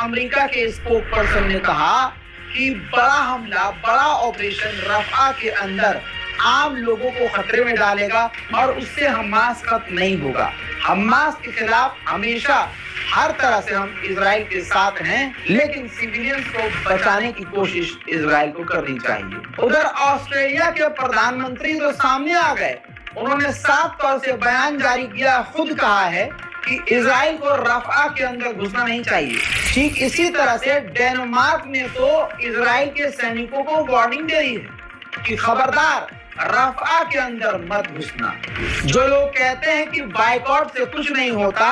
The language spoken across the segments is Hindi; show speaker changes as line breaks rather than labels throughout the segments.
अमेरिका के स्पोक पर्सन ने कहा कि बड़ा हमला, बड़ा ऑपरेशन रफ़ा के अंदर आम लोगों को खतरे में डालेगा और उससे हमास खत्म नहीं होगा। हमास के खिलाफ हमेशा हर तरह से हम इजराइल के साथ हैं, लेकिन सिविलियंस को बचाने की कोशिश इजराइल को करनी चाहिए। उधर ऑस्ट्रेलिया के प्रधानमंत्री तो सामने आ गए, उन्होंने साफ तौर से बयान जारी किया, खुद कहा है कि इजराइल को रफ़ा के अंदर घुसना नहीं चाहिए। ठीक इसी तरह से डेनमार्क ने तो इजराइल के सैनिकों को वार्निंग दे दी है कि खबरदार रफ़ा के अंदर मत घुसना। जो लोग कहते हैं कि बायकॉट से कुछ नहीं होता,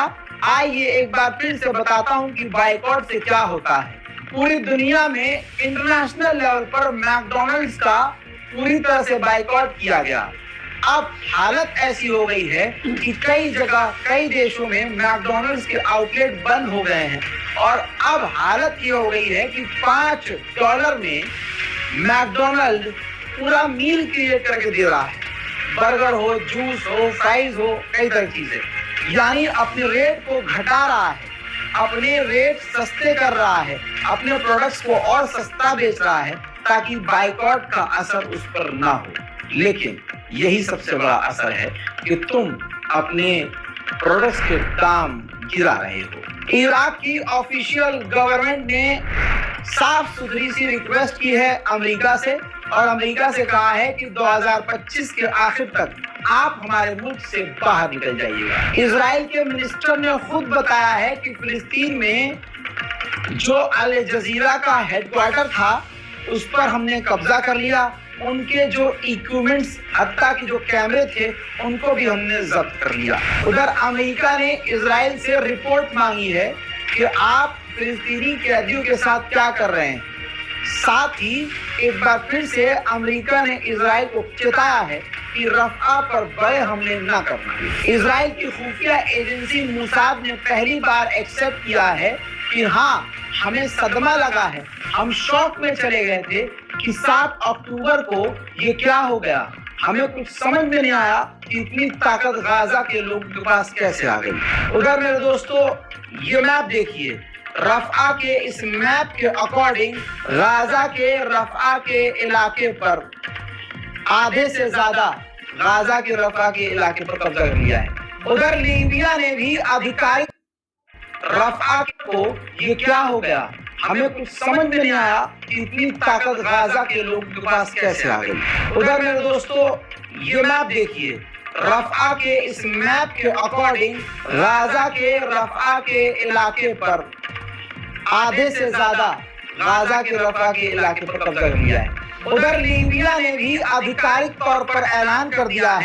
आइए एक बार फिर से बताता हूं कि बायकॉट से क्या होता है। पूरी दुनिया में इंटरनेशनल लेवल पर मैकडॉनल्ड्स का पूरी तरह से बायकॉट किया गया। अब हालत ऐसी हो गई है कि कई जगह, कई देशों में मैकडॉनल्ड्स के आउटलेट बंद हो गए हैं और अब हालत ये हो गई है कि $5 में मैकडॉनल्ड पूरा मील क्रिएट करके दे रहा है। बर्गर हो, जूस हो, फ्राइज हो, कई तरह की चीजें, यानी अपने रेट को घटा रहा है, अपने रेट सस्ते कर रहा है, अपने प्रोडक्ट्स को और सस्ता बेच रहा है ताकि बायकॉट का असर उस पर ना हो। लेकिन यही सबसे बड़ा असर है कि तुम अपने प्रोडक्ट्स के दाम गिरा रहे हो। इराक की ऑफिशियल गवर्नमेंट ने साफ सुथरी सी रिक्वेस्ट की है अमेरिका से, और अमेरिका से कहा है कि 2025 के आखिर तक आप हमारे मुल्क से बाहर निकल जाइएगा। इजराइल के मिनिस्टर ने खुद बताया है कि फिलिस्तीन में जो अल जजीरा का हेडक्वार्टर था उस पर हमने कब्जा कर लिया। उनके जो इक्विपमेंट्स, हत्ता की जो कैमरे थे, उनको भी हमने जब्त कर लिया। उधर अमेरिका ने इजराइल से रिपोर्ट मांगी है कि आप फिलिस्तीनी कैदियों के साथ क्या कर रहे हैं। साथ ही एक बार फिर से अमेरिका ने इजराइल को चेताया है कि रफ़ा पर बड़े हमले न करना। इजराइल की खुफिया एजेंसी मोसाद ने पहली बार एक्सेप्ट किया है कि हाँ, हमें सदमा लगा है, हम शॉक में चले गए थे कि 7 अक्टूबर को ये क्या हो गया। हमें कुछ समझ में नहीं आया कि इतनी ताकत गाजा के लोगों के पास कैसे आ गई। उधर मेरे दोस्तों, ये मैप देखिए, रफ़ा के इस मैप के अकॉर्डिंग गाजा के रफ़ा के इलाके पर आधे से ज्यादा गाजा के रफ़ा के इलाके पर कब्जा कर लिया है। उधर लीबिया ने भी आधिकारिक रफ़ा को ये क्या हो गया, हमें कुछ समझ में नहीं आया कि इतनी ताकत गाजा के लोगों के पास कैसे आ गई। उधर मेरे दोस्तों, ये मैप देखिए, रफ़ा के इस मैप के अकॉर्डिंग गाजा के रफ़ा के इलाके पर आधे से ज्यादा गाजा के रफ़ा के इलाके पर कब्जा कर लिया है। उधर लीबिया ने भी आधिकारिक तौर पर ऐलान कर दिया है